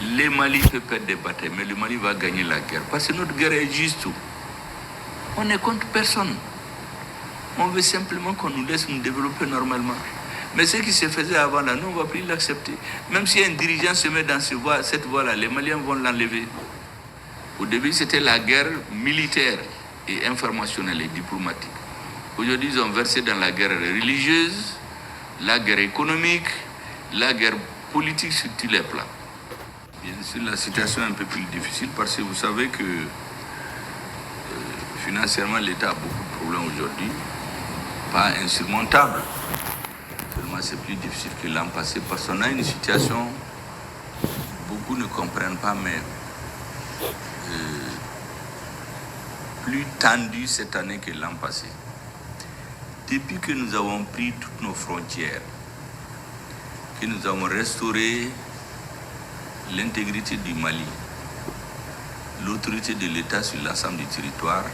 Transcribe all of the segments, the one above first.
le Mali peut perdre des batailles, mais le Mali va gagner la guerre. Parce que notre guerre est juste. On n'est contre personne. On veut simplement qu'on nous laisse nous développer normalement. Mais ce qui se faisait avant là, nous, on ne va plus l'accepter. Même si un dirigeant se met dans cette voie-là, les Maliens vont l'enlever. Au début, c'était la guerre militaire et informationnelle et diplomatique. Aujourd'hui, ils ont versé dans la guerre religieuse, la guerre économique, la guerre politique sur tous les plans. Bien sûr, la situation est un peu plus difficile parce que vous savez que financièrement, l'État a beaucoup de problèmes aujourd'hui, pas insurmontables. Seulement, c'est plus difficile que l'an passé parce qu'on a une situation, beaucoup ne comprennent pas, mais plus tendue cette année que l'an passé. Depuis que nous avons pris toutes nos frontières, que nous avons restauré l'intégrité du Mali, l'autorité de l'État sur l'ensemble du territoire,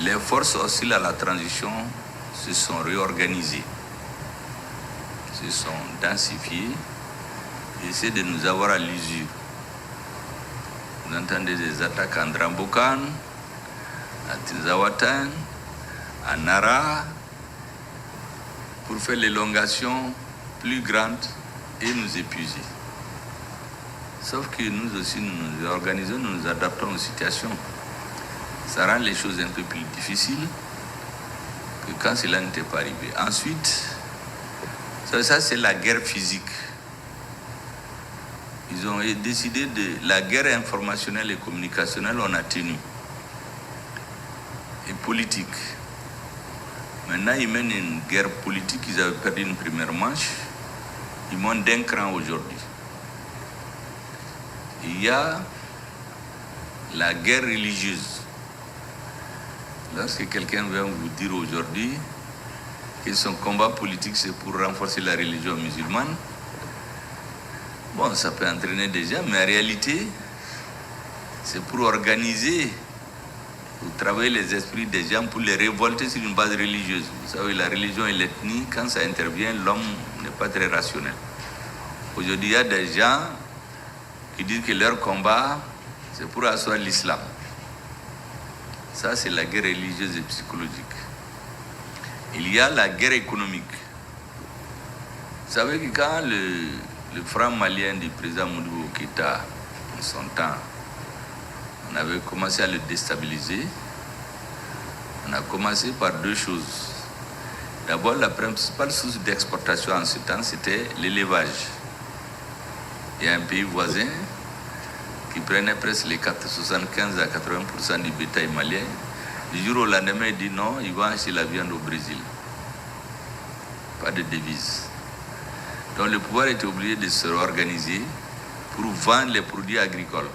les forces hostiles à la transition se sont réorganisées, se sont densifiées et essaient de nous avoir à l'usure. Vous entendez des attaques en Drambokan, à Tizawatan, à Nara, pour faire l'élongation plus grande et nous épuiser. Sauf que nous aussi, nous nous organisons, nous nous adaptons aux situations. Ça rend les choses un peu plus difficiles que quand cela n'était pas arrivé. Ensuite, ça c'est la guerre physique. Ils ont décidé de la guerre informationnelle et communicationnelle, on a tenu. Et politique. Maintenant, ils mènent une guerre politique, ils avaient perdu une première manche. Ils montent d'un cran aujourd'hui. Il y a la guerre religieuse. Lorsque quelqu'un vient vous dire aujourd'hui que son combat politique c'est pour renforcer la religion musulmane, bon, ça peut entraîner des gens, mais en réalité, c'est pour organiser, pour travailler les esprits des gens, pour les révolter sur une base religieuse. Vous savez, la religion et l'ethnie, quand ça intervient, l'homme n'est pas très rationnel. Aujourd'hui, il y a des gens qui disent que leur combat, c'est pour asseoir l'islam. Ça, c'est la guerre religieuse et psychologique. Il y a la guerre économique. Vous savez que quand le franc malien du président Modibo Keïta, en son temps, on avait commencé à le déstabiliser, on a commencé par deux choses. D'abord, la principale source d'exportation en ce temps, c'était l'élevage. Il y a un pays voisin qui prenait presque les 75 à 80% du bétail malien. Du jour au lendemain, il dit non, il va acheter la viande au Brésil. Pas de devise. Donc le pouvoir était obligé de se réorganiser pour vendre les produits agricoles.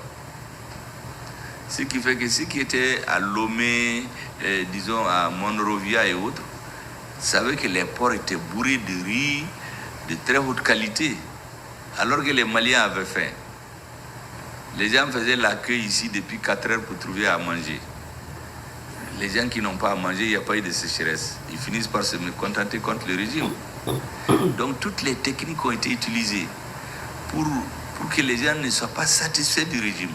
Ce qui fait que ceux qui étaient à Lomé, disons à Monrovia et autres, savaient que les ports étaient bourrés de riz de très haute qualité, alors que les Maliens avaient faim. Les gens faisaient l'accueil ici depuis 4 heures pour trouver à manger. Les gens qui n'ont pas à manger, il n'y a pas eu de sécheresse. Ils finissent par se mécontenter contre le régime. Donc toutes les techniques ont été utilisées pour que les gens ne soient pas satisfaits du régime.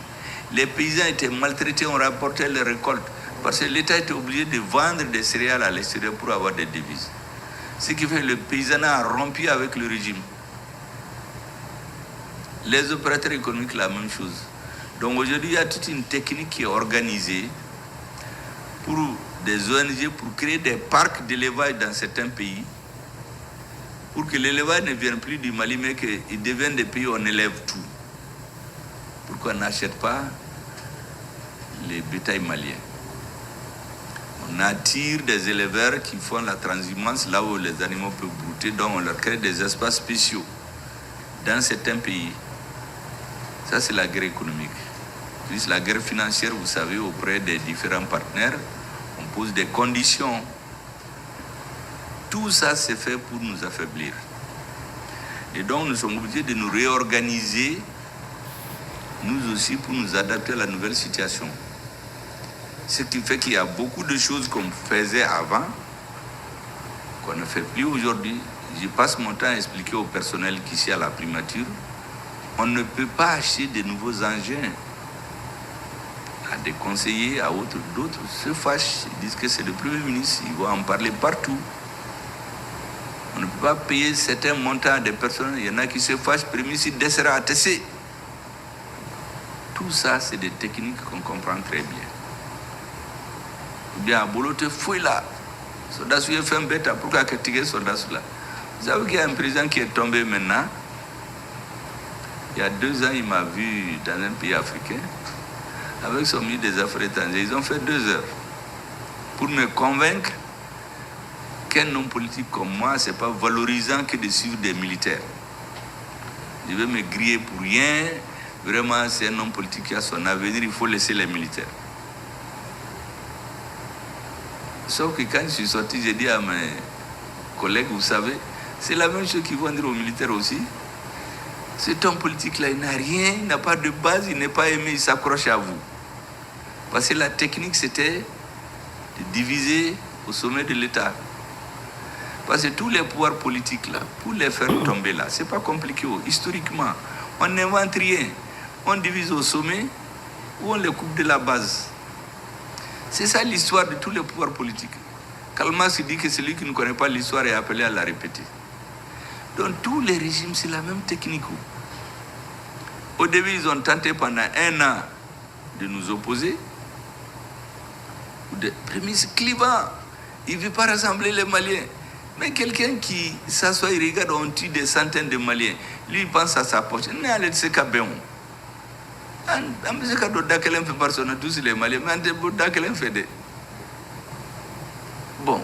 Les paysans étaient maltraités, on rapportait les récoltes, parce que l'État était obligé de vendre des céréales à l'extérieur pour avoir des devises. Ce qui fait que le paysanat a rompu avec le régime. Les opérateurs économiques, la même chose. Donc aujourd'hui, il y a toute une technique qui est organisée pour des ONG, pour créer des parcs d'élevage dans certains pays, pour que l'élevage ne vienne plus du Mali, mais qu'il devienne des pays où on élève tout. Pour qu'on n'achète pas les bétails maliens. On attire des éleveurs qui font la transhumance là où les animaux peuvent brouter, donc on leur crée des espaces spéciaux dans certains pays. Ça, c'est la guerre économique. Puis la guerre financière, vous savez, auprès des différents partenaires, on pose des conditions. Tout ça, c'est fait pour nous affaiblir. Et donc, nous sommes obligés de nous réorganiser, nous aussi, pour nous adapter à la nouvelle situation. Ce qui fait qu'il y a beaucoup de choses qu'on faisait avant, qu'on ne fait plus aujourd'hui. Je passe mon temps à expliquer au personnel qu'ici à la primature, On ne peut pas acheter de nouveaux engins à des conseillers, à autres. D'autres se fâchent, ils disent que c'est le Premier ministre, ils vont en parler partout. On ne peut pas payer certains montants à des personnes, il y en a qui se fâchent, Premier ministre descendra à TC. Tout ça, c'est des techniques qu'on comprend très bien. Ou bien, à Bolote, fouille là. Soldat sur fait un bête, pourquoi critiquer soldat là? Vous savez qu'il y a un président qui est tombé maintenant. Il y a 2 ans, il m'a vu dans un pays africain avec son ministre des Affaires étrangères. Ils ont fait 2 heures pour me convaincre qu'un homme politique comme moi, ce n'est pas valorisant que de suivre des militaires. Je vais me griller pour rien. Vraiment, c'est un homme politique qui a son avenir, il faut laisser les militaires. Sauf que quand je suis sorti, j'ai dit à mes collègues, vous savez, c'est la même chose qu'ils vont dire aux militaires aussi. Cet homme politique-là, il n'a rien, il n'a pas de base, il n'est pas aimé, il s'accroche à vous. Parce que la technique, c'était de diviser au sommet de l'État. Parce que tous les pouvoirs politiques, là, pour les faire tomber là, c'est pas compliqué. Historiquement, on n'invente rien. On divise au sommet ou on les coupe de la base. C'est ça l'histoire de tous les pouvoirs politiques. Karl Marx dit que celui qui ne connaît pas l'histoire est appelé à la répéter. Donc tous les régimes, c'est la même technique. Au début, ils ont tenté pendant 1 an de nous opposer. Des prémices clivantes. Il ne veut pas rassembler les Maliens. Mais quelqu'un qui s'assoit, il regarde, on tue des centaines de Maliens. Lui, il pense à sa poche. Bon,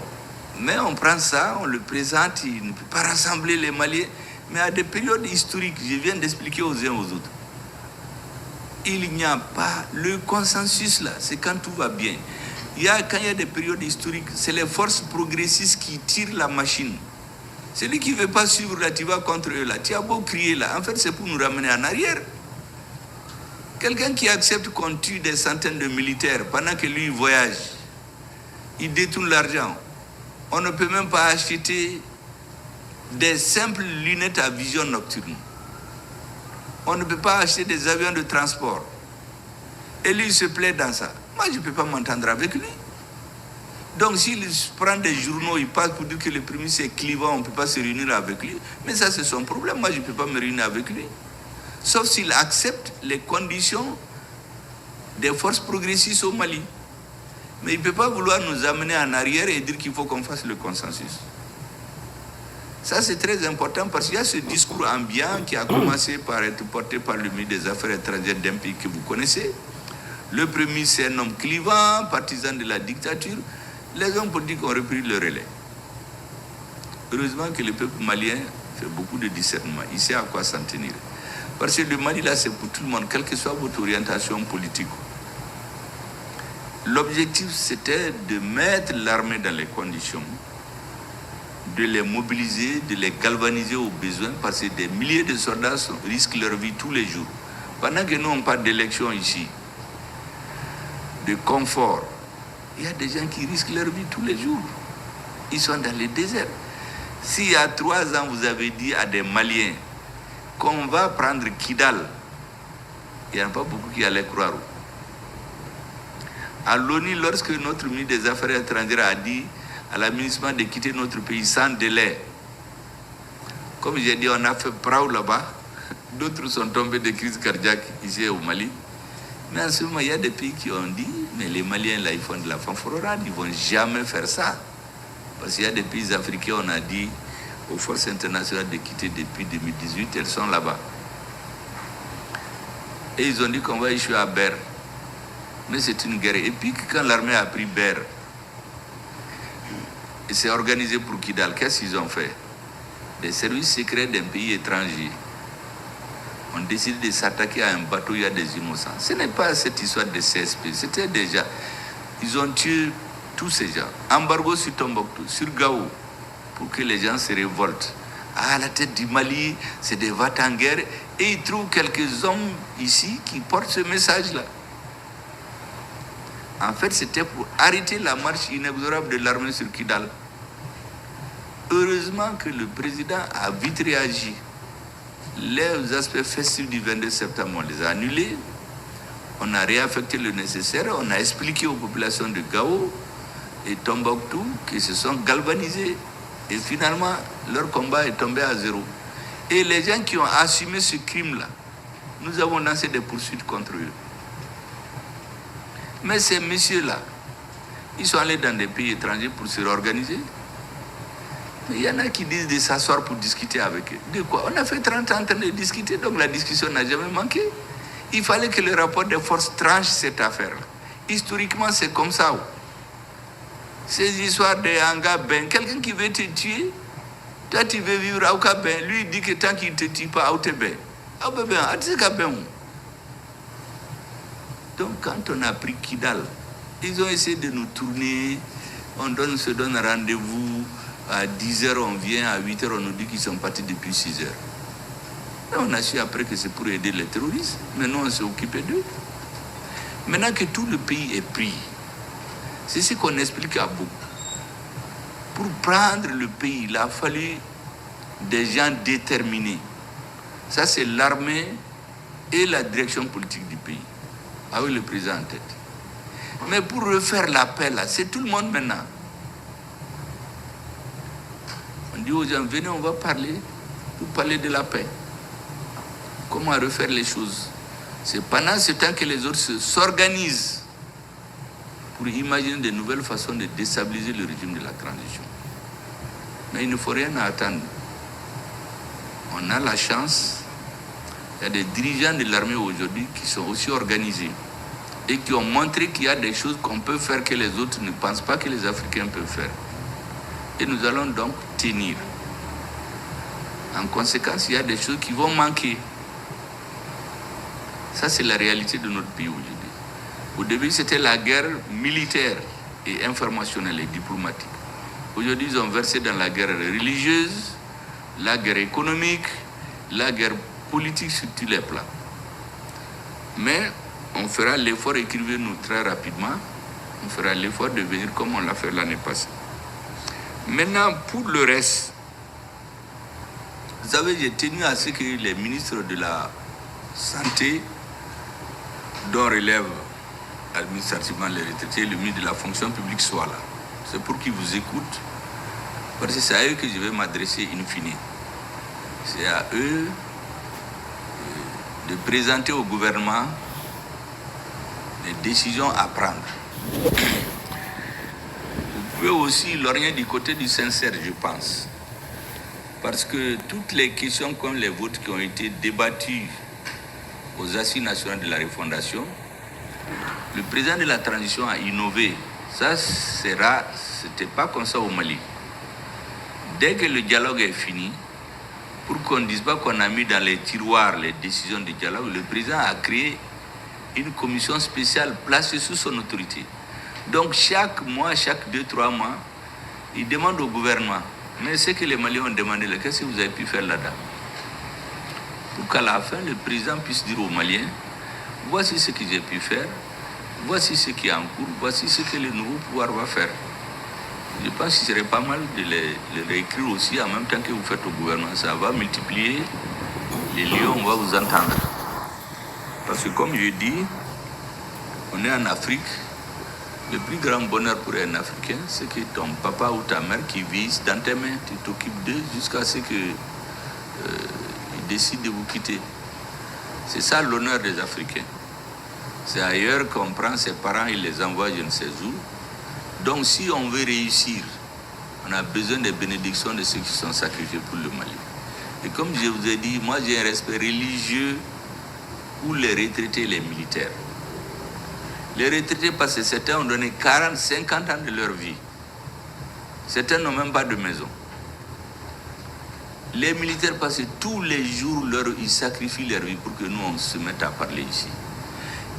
mais on prend ça, on le présente, il ne peut pas rassembler les Maliens. Mais à des périodes historiques, je viens d'expliquer aux uns aux autres, il n'y a pas le consensus là, c'est quand tout va bien. Quand il y a des périodes historiques, c'est les forces progressistes qui tirent la machine. Celui qui ne veut pas suivre là, tu vas contre eux là. Tu as beau crier là, en fait c'est pour nous ramener en arrière. Quelqu'un qui accepte qu'on tue des centaines de militaires pendant que lui voyage, il détourne l'argent. On ne peut même pas acheter des simples lunettes à vision nocturne. On ne peut pas acheter des avions de transport. Et lui, il se plaît dans ça. Moi, je ne peux pas m'entendre avec lui. Donc, s'il prend des journaux, il passe pour dire que le premier c'est clivant, on ne peut pas se réunir avec lui. Mais ça, c'est son problème. Moi, je ne peux pas me réunir avec lui. Sauf s'il accepte les conditions des forces progressistes au Mali. Mais il ne peut pas vouloir nous amener en arrière et dire qu'il faut qu'on fasse le consensus. Ça, c'est très important parce qu'il y a ce discours ambiant qui a commencé par être porté par le ministre des Affaires étrangères d'un pays que vous connaissez. Le premier, c'est un homme clivant, partisan de la dictature. Les hommes politiques ont repris le relais. Heureusement que le peuple malien fait beaucoup de discernement. Il sait à quoi s'en tenir. Parce que le Mali, là, c'est pour tout le monde, quelle que soit votre orientation politique. L'objectif, c'était de mettre l'armée dans les conditions, de les mobiliser, de les galvaniser aux besoins, parce que des milliers de soldats risquent leur vie tous les jours. Pendant que nous, on parle d'élections ici, de confort, il y a des gens qui risquent leur vie tous les jours. Ils sont dans le désert. S'il y a 3 ans, vous avez dit à des Maliens qu'on va prendre Kidal, il n'y en a pas beaucoup qui allaient croire. À l'ONU, lorsque notre ministre des Affaires étrangères a dit à l'administration de quitter notre pays sans délai, comme j'ai dit, on a fait Prao là-bas, d'autres sont tombés de crise cardiaque ici au Mali. Mais en ce moment, il y a des pays qui ont dit, mais les Maliens là, ils font de la fanfaronnade, ils ne vont jamais faire ça. Parce qu'il y a des pays africains, on a dit aux forces internationales de quitter depuis 2018, elles sont là-bas. Et ils ont dit qu'on va échouer à Ber. Mais c'est une guerre épique. Quand l'armée a pris Ber, et s'est organisé pour Kidal, qu'est-ce qu'ils ont fait? Des services secrets d'un pays étranger ont décidé de s'attaquer à un bateau, il y a des innocents. Ce n'est pas cette histoire de CSP, c'était déjà... Ils ont tué tous ces gens. Embargo sur Tombouctou, sur Gao, pour que les gens se révoltent. À la tête du Mali, c'est des va-t-en-guerre, et ils trouvent quelques hommes ici qui portent ce message-là. En fait, c'était pour arrêter la marche inexorable de l'armée sur Kidal. Heureusement que le président a vite réagi. Les aspects festifs du 22 septembre, on les a annulés. On a réaffecté le nécessaire. On a expliqué aux populations de Gao et Tombouctou qu'ils se sont galvanisés. Et finalement, leur combat est tombé à zéro. Et les gens qui ont assumé ce crime-là, nous avons lancé des poursuites contre eux. Mais ces messieurs-là, ils sont allés dans des pays étrangers pour se réorganiser. Mais il y en a qui disent de s'asseoir pour discuter avec eux. De quoi? On a fait 30 ans en train de discuter, donc la discussion n'a jamais manqué. Il fallait que le rapport de force tranche cette affaire. Historiquement, c'est comme ça. Ces histoires de Anga Ben, quelqu'un qui veut te tuer, toi tu veux vivre à Ouka Ben, lui il dit que tant qu'il ne te tue pas, à Outé Ben. Ah ben, Ben. Donc quand on a pris Kidal, ils ont essayé de nous tourner, on se donne rendez-vous, à 10h on vient, à 8h on nous dit qu'ils sont partis depuis 6h. Et on a su après que c'est pour aider les terroristes. Maintenant, on s'est occupé d'eux. Maintenant que tout le pays est pris, c'est ce qu'on explique à beaucoup. Pour prendre le pays, il a fallu des gens déterminés. Ça, c'est l'armée et la direction politique du pays, avec le président en tête. Mais pour refaire l'appel, là, c'est tout le monde maintenant. On dit aux gens, venez, on va parler, pour parler de la paix. Comment refaire les choses? C'est pendant ce temps que les autres s'organisent pour imaginer de nouvelles façons de déstabiliser le régime de la transition. Mais il ne faut rien attendre. On a la chance, il y a des dirigeants de l'armée aujourd'hui qui sont aussi organisés et qui ont montré qu'il y a des choses qu'on peut faire que les autres ne pensent pas que les Africains peuvent faire. Et nous allons donc tenir. En conséquence, il y a des choses qui vont manquer. Ça, c'est la réalité de notre pays aujourd'hui. Au début, c'était la guerre militaire et informationnelle et diplomatique. Aujourd'hui, ils ont versé dans la guerre religieuse, la guerre économique, la guerre politique sur tous les plans. Mais on fera l'effort, écrivez-nous très rapidement, on fera l'effort de venir comme on l'a fait l'année passée. Maintenant, pour le reste, vous savez, j'ai tenu à ce que les ministres de la Santé, dont relève administrativement les retraités, le ministre de la fonction publique soient là. C'est pour qu'ils vous écoutent, parce que c'est à eux que je vais m'adresser in fine. C'est à eux de présenter au gouvernement les décisions à prendre. Vous pouvez aussi lorgner du côté du sincère, je pense. Parce que toutes les questions comme les vôtres qui ont été débattues aux Assises nationales de la refondation, le président de la transition a innové. Ça, c'était pas comme ça au Mali. Dès que le dialogue est fini, pour qu'on ne dise pas qu'on a mis dans les tiroirs les décisions du dialogue, le président a créé une commission spéciale placée sous son autorité. Donc chaque mois, chaque 2-3 mois, il demande au gouvernement, mais ce que les Maliens ont demandé, qu'est-ce que vous avez pu faire là-dedans? Pour qu'à la fin, le président puisse dire aux Maliens, voici ce que j'ai pu faire, voici ce qui est en cours, voici ce que le nouveau pouvoir va faire. Je pense qu'il serait pas mal de les réécrire aussi en même temps que vous faites au gouvernement. Ça va multiplier les lieux, on va vous entendre. Parce que comme je dis, on est en Afrique. Le plus grand bonheur pour un Africain, c'est que ton papa ou ta mère qui vit dans tes mains, tu t'occupes d'eux jusqu'à ce qu'ils décident de vous quitter. C'est ça l'honneur des Africains. C'est ailleurs qu'on prend ses parents et les envoie je ne sais où. Donc si on veut réussir, on a besoin des bénédictions de ceux qui sont sacrifiés pour le Mali. Et comme je vous ai dit, moi j'ai un respect religieux pour les retraités et les militaires. Les retraités, parce que certains ont donné 40, 50 ans de leur vie. Certains n'ont même pas de maison. Les militaires, parce que tous les jours, ils sacrifient leur vie pour que nous, on se mette à parler ici.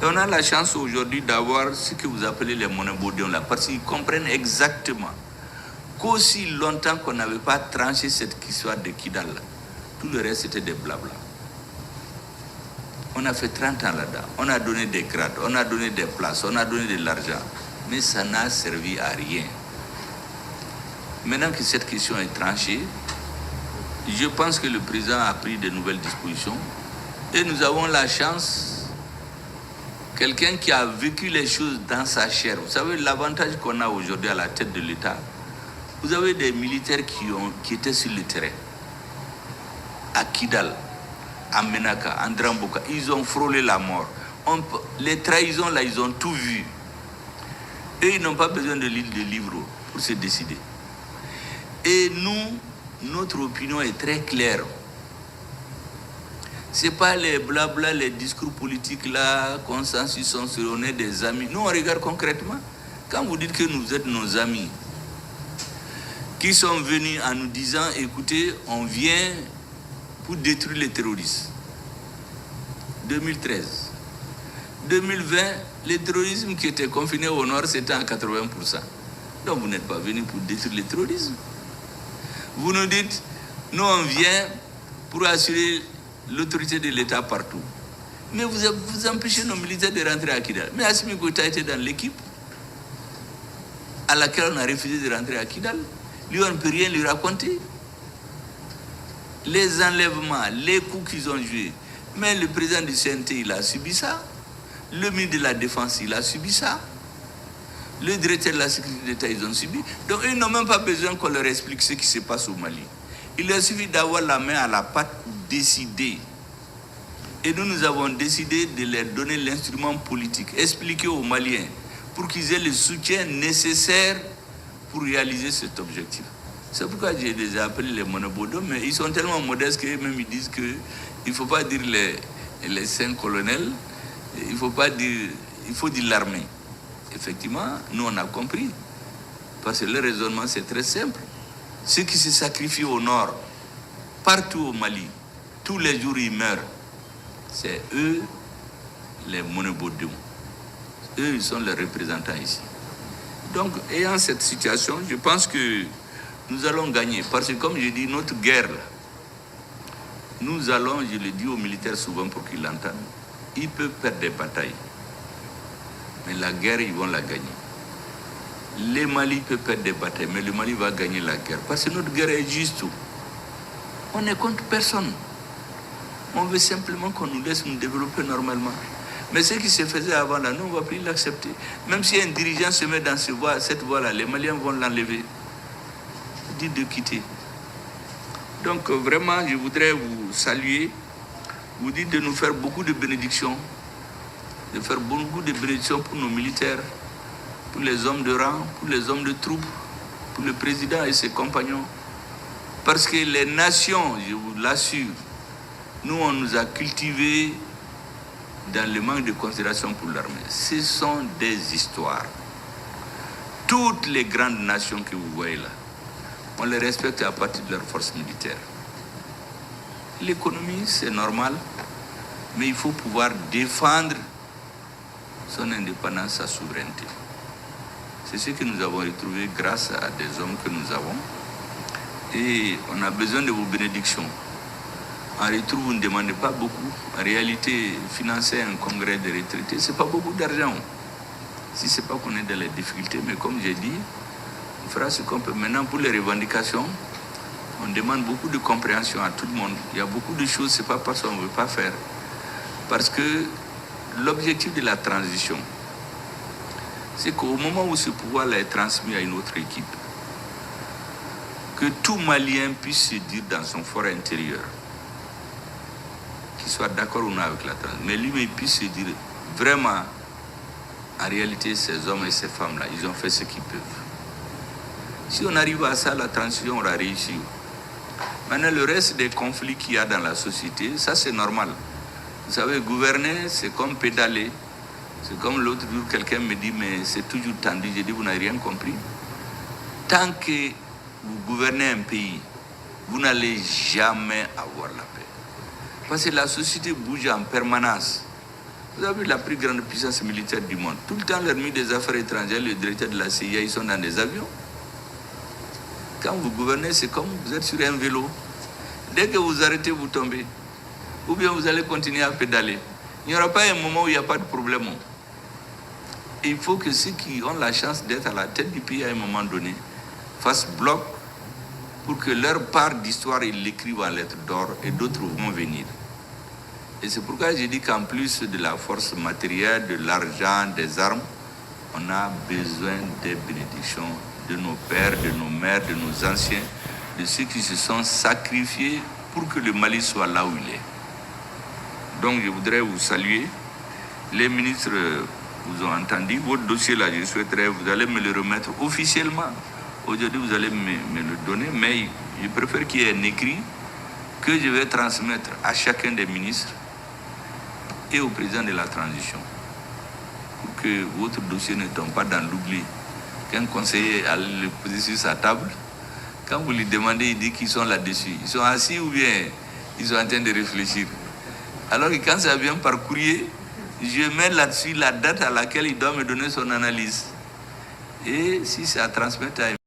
Et on a la chance aujourd'hui d'avoir ce que vous appelez les monobodions là, parce qu'ils comprennent exactement qu'aussi longtemps qu'on n'avait pas tranché cette histoire de Kidal là, tout le reste c'était des blabla. On a fait 30 ans là-dedans, on a donné des grades, on a donné des places, on a donné de l'argent, mais ça n'a servi à rien. Maintenant que cette question est tranchée, Je pense que le président a pris de nouvelles dispositions et nous avons la chance, quelqu'un qui a vécu les choses dans sa chair. Vous savez, l'avantage qu'on a aujourd'hui à la tête de l'État, vous avez des militaires qui étaient sur le terrain, à Kidal, à Menaka, à Ndramboka. Ils ont frôlé la mort. Les trahisons, là, ils ont tout vu. Et ils n'ont pas besoin de lire des livres pour se décider. Et nous, notre opinion est très claire. Ce n'est pas les blabla, les discours politiques là, consensus, on est des amis. Nous, on regarde concrètement. Quand vous dites que nous êtes nos amis, qui sont venus en nous disant, écoutez, on vient pour détruire les terroristes. 2013. 2020, le terrorisme qui était confiné au nord, c'était à 80%. Donc vous n'êtes pas venus pour détruire le terrorisme. Vous nous dites, nous on vient pour assurer l'autorité de l'État partout. Mais vous empêchez nos militaires de rentrer à Kidal. Mais Assimi Goïta était dans l'équipe à laquelle on a refusé de rentrer à Kidal. Lui, on ne peut rien lui raconter. Les enlèvements, les coups qu'ils ont joués. Mais le président du CNT, il a subi ça. Le ministre de la Défense, il a subi ça. Le directeur de la sécurité d'État, ils ont subi. Donc, ils n'ont même pas besoin qu'on leur explique ce qui se passe au Mali. Il leur suffit d'avoir la main à la pâte pour décider. Et nous avons décidé de leur donner l'instrument politique, expliquer aux Maliens, pour qu'ils aient le soutien nécessaire pour réaliser cet objectif. C'est pourquoi j'ai déjà appelé les monobodos, mais ils sont tellement modestes qu'eux-mêmes ils disent qu'il ne faut pas dire les 5 colonels, il faut dire l'armée. Effectivement, nous on a compris. Parce que le raisonnement c'est très simple. Ceux qui se sacrifient au nord, partout au Mali, tous les jours ils meurent. C'est eux les monobodos. Eux, ils sont les représentants ici. Donc, ayant cette situation, je pense que nous allons gagner. Parce que, comme je dis, notre guerre, là, nous allons, je le dis aux militaires souvent pour qu'ils l'entendent, ils peuvent perdre des batailles. Mais la guerre, ils vont la gagner. Les Mali peuvent perdre des batailles, mais le Mali va gagner la guerre. Parce que notre guerre est juste. On n'est contre personne. On veut simplement qu'on nous laisse nous développer normalement. Mais ce qui se faisait avant là, nous, on ne va plus l'accepter. Même si un dirigeant se met dans cette voie-là, les Maliens vont l'enlever. Dit de quitter. Donc vraiment, je voudrais vous saluer, vous dire de nous faire beaucoup de bénédictions, de faire beaucoup de bénédictions pour nos militaires, pour les hommes de rang, pour les hommes de troupes, pour le président et ses compagnons. Parce que les nations, je vous l'assure, nous, on nous a cultivés dans le manque de considération pour l'armée. Ce sont des histoires. Toutes les grandes nations que vous voyez là, on les respecte à partir de leurs forces militaires. L'économie, c'est normal, mais il faut pouvoir défendre son indépendance, sa souveraineté. C'est ce que nous avons retrouvé grâce à des hommes que nous avons. Et on a besoin de vos bénédictions. En retour, vous ne demandez pas beaucoup. En réalité, financer un congrès de retraités, ce n'est pas beaucoup d'argent. Si ce n'est pas qu'on est dans les difficultés, mais comme j'ai dit, on fera ce qu'on peut. Maintenant, pour les revendications, on demande beaucoup de compréhension à tout le monde. Il y a beaucoup de choses, ce n'est pas parce qu'on ne veut pas faire. Parce que l'objectif de la transition, c'est qu'au moment où ce pouvoir est transmis à une autre équipe, que tout Malien puisse se dire dans son fort intérieur, qu'il soit d'accord ou non avec la transition, mais lui, il puisse se dire vraiment, en réalité, ces hommes et ces femmes-là, ils ont fait ce qu'ils peuvent. Si on arrive à ça, la transition aura réussi. Maintenant, le reste des conflits qu'il y a dans la société, ça c'est normal. Vous savez, gouverner, c'est comme pédaler. C'est comme l'autre jour, quelqu'un me dit, mais c'est toujours tendu. J'ai dit, vous n'avez rien compris. Tant que vous gouvernez un pays, vous n'allez jamais avoir la paix. Parce que la société bouge en permanence. Vous avez la plus grande puissance militaire du monde. Tout le temps, leur ministre des Affaires étrangères, le directeur de la CIA, ils sont dans des avions. Quand vous gouvernez, c'est comme vous êtes sur un vélo. Dès que vous arrêtez, vous tombez. Ou bien vous allez continuer à pédaler. Il n'y aura pas un moment où il n'y a pas de problème. Et il faut que ceux qui ont la chance d'être à la tête du pays à un moment donné fassent bloc pour que leur part d'histoire, ils l'écrivent en lettres d'or et d'autres vont venir. Et c'est pourquoi j'ai dit qu'en plus de la force matérielle, de l'argent, des armes, on a besoin des bénédictions de nos pères, de nos mères, de nos anciens, de ceux qui se sont sacrifiés pour que le Mali soit là où il est. Donc je voudrais vous saluer. Les ministres vous ont entendu. Votre dossier là, je souhaiterais, vous allez me le remettre officiellement. Aujourd'hui, vous allez me le donner, mais je préfère qu'il y ait un écrit que je vais transmettre à chacun des ministres et au président de la transition, pour que votre dossier ne tombe pas dans l'oubli. Qu'un conseiller allait le poser sur sa table, quand vous lui demandez, il dit qu'ils sont là-dessus. Ils sont assis ou bien ils sont en train de réfléchir. Alors que quand ça vient par courrier, je mets là-dessus la date à laquelle il doit me donner son analyse. Et si c'est à transmettre à